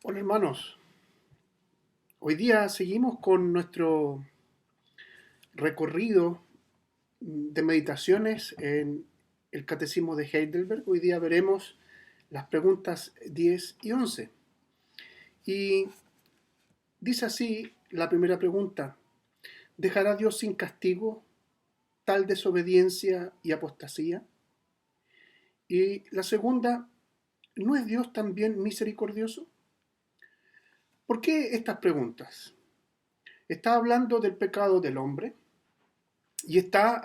Hola hermanos, hoy día seguimos con nuestro recorrido de meditaciones en el Catecismo de Heidelberg. Hoy día veremos las preguntas 10 y 11. Y dice así la primera pregunta: ¿dejará Dios sin castigo tal desobediencia y apostasía? Y la segunda: ¿no es Dios también misericordioso? ¿Por qué estas preguntas? Está hablando del pecado del hombre, y está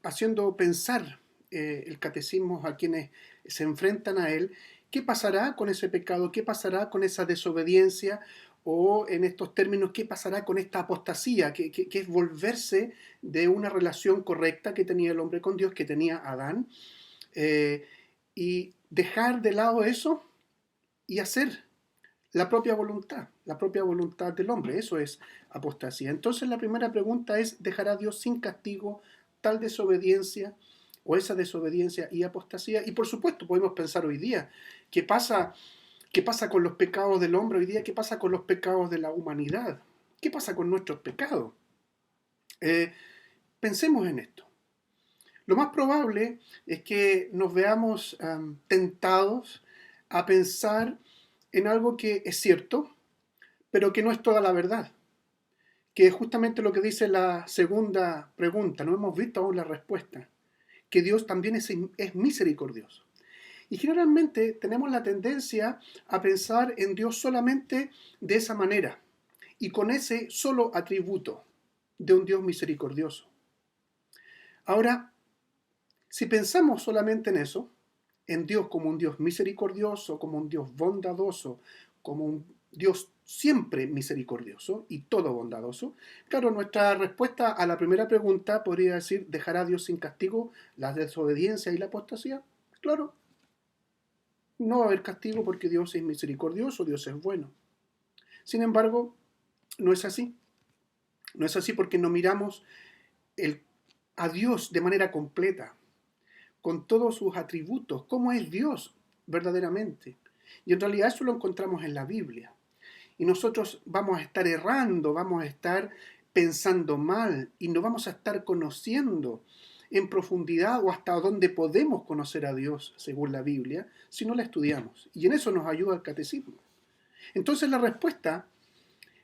haciendo pensar el catecismo a quienes se enfrentan a él, qué pasará con ese pecado, qué pasará con esa desobediencia, o en estos términos, qué pasará con esta apostasía, que es volverse de una relación correcta que tenía el hombre con Dios, que tenía Adán, eh, y dejar de lado eso y hacer la propia voluntad del hombre. Eso es apostasía. Entonces la primera pregunta es: ¿dejará Dios sin castigo tal desobediencia o esa desobediencia y apostasía? Y por supuesto podemos pensar hoy día: ¿qué pasa, qué pasa con los pecados del hombre hoy día? ¿Qué pasa con los pecados de la humanidad? ¿Qué pasa con nuestros pecados? Eh, Pensemos en esto. Lo más probable es que nos veamos tentados a pensar en algo que es cierto, pero que no es toda la verdad, que es justamente lo que dice la segunda pregunta. No hemos visto aún la respuesta, que Dios también es misericordioso. Y generalmente tenemos la tendencia a pensar en Dios solamente de esa manera y con ese solo atributo de un Dios misericordioso. Ahora, si pensamos solamente en eso, en Dios como un Dios misericordioso, como un Dios bondadoso, como un Dios siempre misericordioso y todo bondadoso, claro, nuestra respuesta a la primera pregunta podría decir: ¿dejará Dios sin castigo la desobediencia y la apostasía? Claro, no va a haber castigo porque Dios es misericordioso, Dios es bueno. Sin embargo, no es así. No es así porque no miramos el, a Dios de manera completa, con todos sus atributos, cómo es Dios verdaderamente. Y en realidad eso lo encontramos en la Biblia. Y nosotros vamos a estar errando, vamos a estar pensando mal y no vamos a estar conociendo en profundidad o hasta donde podemos conocer a Dios según la Biblia si no la estudiamos. Y en eso nos ayuda el catecismo. Entonces la respuesta,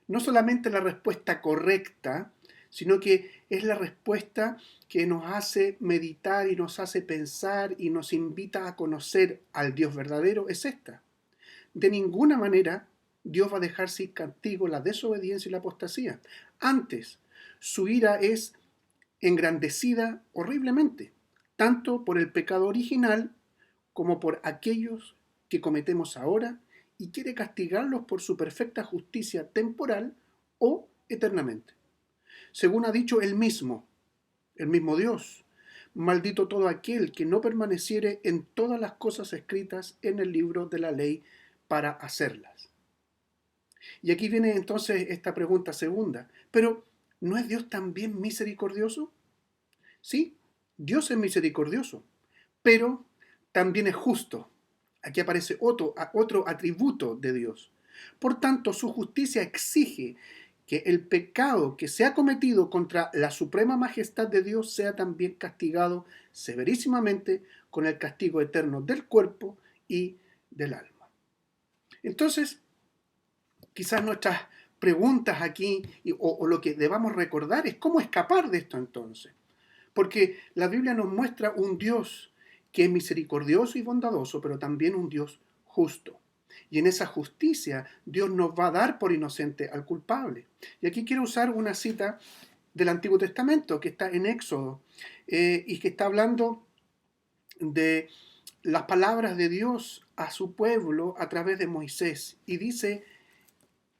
no solamente la respuesta correcta, sino que es la respuesta que nos hace meditar y nos hace pensar y nos invita a conocer al Dios verdadero, es esta: de ninguna manera Dios va a dejar sin castigo la desobediencia y la apostasía. Antes, su ira es engrandecida horriblemente, tanto por el pecado original como por aquellos que cometemos ahora, y quiere castigarlos por su perfecta justicia temporal o eternamente. Según ha dicho el mismo Dios: maldito todo aquel que no permaneciere en todas las cosas escritas en el libro de la ley para hacerlas. Y aquí viene entonces esta pregunta segunda: ¿pero no es Dios también misericordioso? Sí, Dios es misericordioso, pero también es justo. Aquí aparece otro atributo de Dios. Por tanto, su justicia exige que el pecado que se ha cometido contra la suprema majestad de Dios sea también castigado severísimamente con el castigo eterno del cuerpo y del alma. Entonces, quizás nuestras preguntas aquí o lo que debamos recordar es cómo escapar de esto entonces. Porque la Biblia nos muestra un Dios que es misericordioso y bondadoso, pero también un Dios justo. Y en esa justicia Dios nos va a dar por inocente al culpable. Y aquí quiero usar una cita del Antiguo Testamento que está en Éxodo, y que está hablando de las palabras de Dios a su pueblo a través de Moisés. Y dice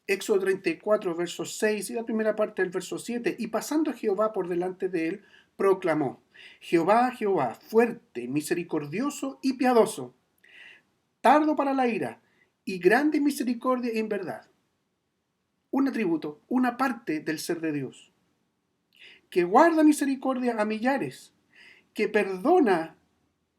Éxodo 34, verso 6 y la primera parte del verso 7: y pasando Jehová por delante de él, proclamó: Jehová, Jehová, fuerte, misericordioso y piadoso, tardo para la ira y grande en misericordia y en verdad. Un atributo, una parte del ser de Dios, que guarda misericordia a millares, que perdona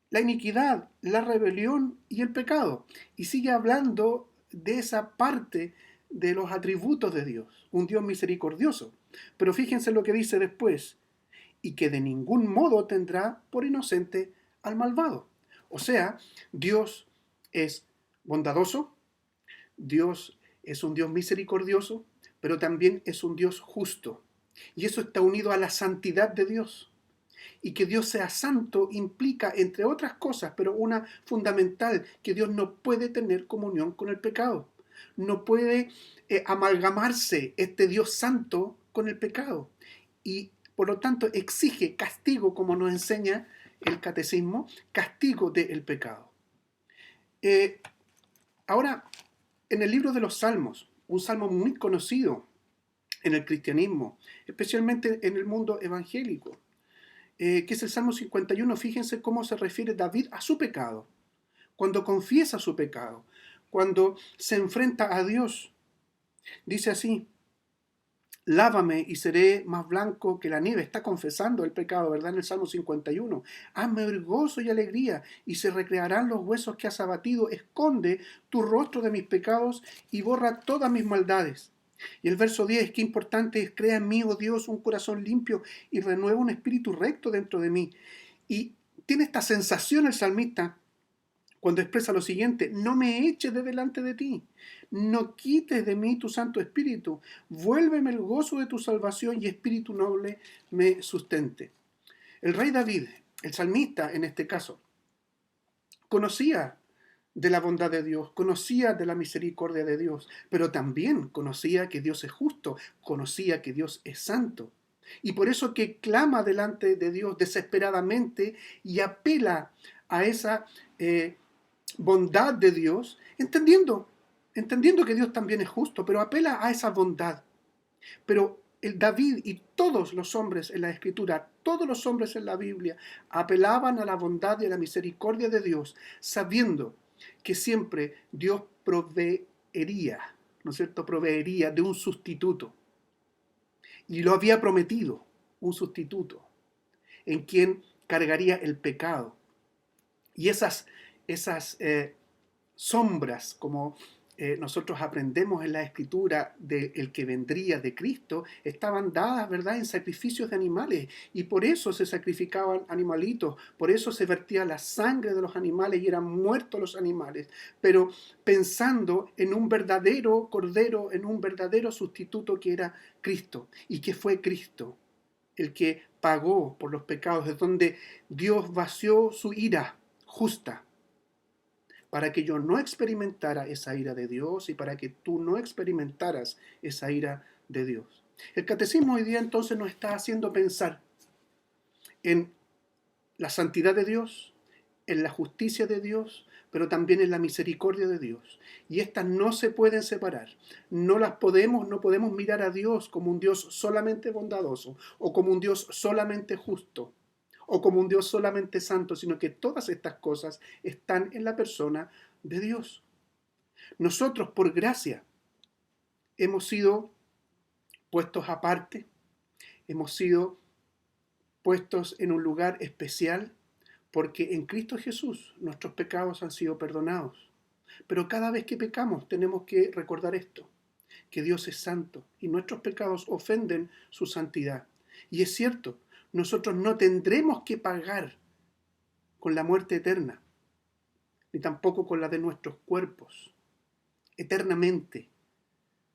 la iniquidad, la rebelión y el pecado. Y sigue hablando de esa parte de los atributos de Dios, un Dios misericordioso. Pero fíjense lo que dice después, y que de ningún modo tendrá por inocente al malvado. O sea, Dios es bondadoso, Dios es un Dios misericordioso, pero también es un Dios justo. Y eso está unido a la santidad de Dios. Y que Dios sea santo implica, entre otras cosas, pero una fundamental, que Dios no puede tener comunión con el pecado. No puede amalgamarse este Dios santo con el pecado. Y por lo tanto exige castigo, como nos enseña el catecismo, castigo del pecado. Ahora, en el libro de los Salmos, un salmo muy conocido en el cristianismo, especialmente en el mundo evangélico, que es el Salmo 51, fíjense cómo se refiere David a su pecado, cuando confiesa su pecado, cuando se enfrenta a Dios. Dice así: lávame y seré más blanco que la nieve. Está confesando el pecado, ¿verdad? En el Salmo 51. Hazme gozo y alegría, y se recrearán los huesos que has abatido. Esconde tu rostro de mis pecados y borra todas mis maldades. Y el verso 10, qué importante es: crea en mí, oh Dios, un corazón limpio y renueva un espíritu recto dentro de mí. Y tiene esta sensación el salmista cuando expresa lo siguiente: no me eches de delante de ti, no quites de mí tu Santo Espíritu, vuélveme el gozo de tu salvación y espíritu noble me sustente. El rey David, el salmista en este caso, conocía de la bondad de Dios, conocía de la misericordia de Dios, pero también conocía que Dios es justo, conocía que Dios es santo. Y por eso que clama delante de Dios desesperadamente y apela a esa bondad de Dios, entendiendo que Dios también es justo, pero apela a esa bondad. Pero el David y todos los hombres en la Escritura, todos los hombres en la Biblia, apelaban a la bondad y a la misericordia de Dios, sabiendo que siempre Dios proveería, ¿no es cierto? Proveería de un sustituto. Y lo había prometido, un sustituto, en quien cargaría el pecado. Y esas sombras, como nosotros aprendemos en la Escritura del que vendría de Cristo, estaban dadas, ¿verdad?, en sacrificios de animales, y por eso se sacrificaban animalitos, por eso se vertía la sangre de los animales y eran muertos los animales, pero pensando en un verdadero cordero, en un verdadero sustituto que era Cristo, y que fue Cristo el que pagó por los pecados, es donde Dios vació su ira justa, para que yo no experimentara esa ira de Dios y para que tú no experimentaras esa ira de Dios. El catecismo hoy día entonces nos está haciendo pensar en la santidad de Dios, en la justicia de Dios, pero también en la misericordia de Dios. Y estas no se pueden separar. No podemos mirar a Dios como un Dios solamente bondadoso o como un Dios solamente justo o como un Dios solamente santo, sino que todas estas cosas están en la persona de Dios. Nosotros, por gracia, hemos sido puestos aparte, hemos sido puestos en un lugar especial, porque en Cristo Jesús nuestros pecados han sido perdonados. Pero cada vez que pecamos tenemos que recordar esto, que Dios es santo y nuestros pecados ofenden su santidad. Y es cierto, nosotros no tendremos que pagar con la muerte eterna, ni tampoco con la de nuestros cuerpos, eternamente,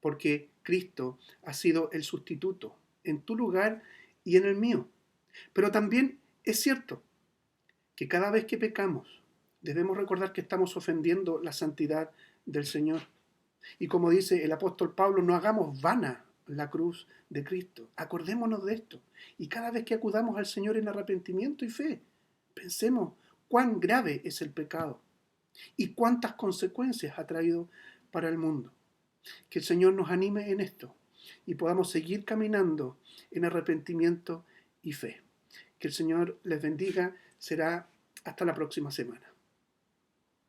porque Cristo ha sido el sustituto en tu lugar y en el mío. Pero también es cierto que cada vez que pecamos debemos recordar que estamos ofendiendo la santidad del Señor. Y como dice el apóstol Pablo, no hagamos vana la cruz de Cristo. Acordémonos de esto. Y cada vez que acudamos al Señor en arrepentimiento y fe, pensemos cuán grave es el pecado y cuántas consecuencias ha traído para el mundo. Que el Señor nos anime en esto y podamos seguir caminando en arrepentimiento y fe. Que el Señor les bendiga. Será hasta la próxima semana.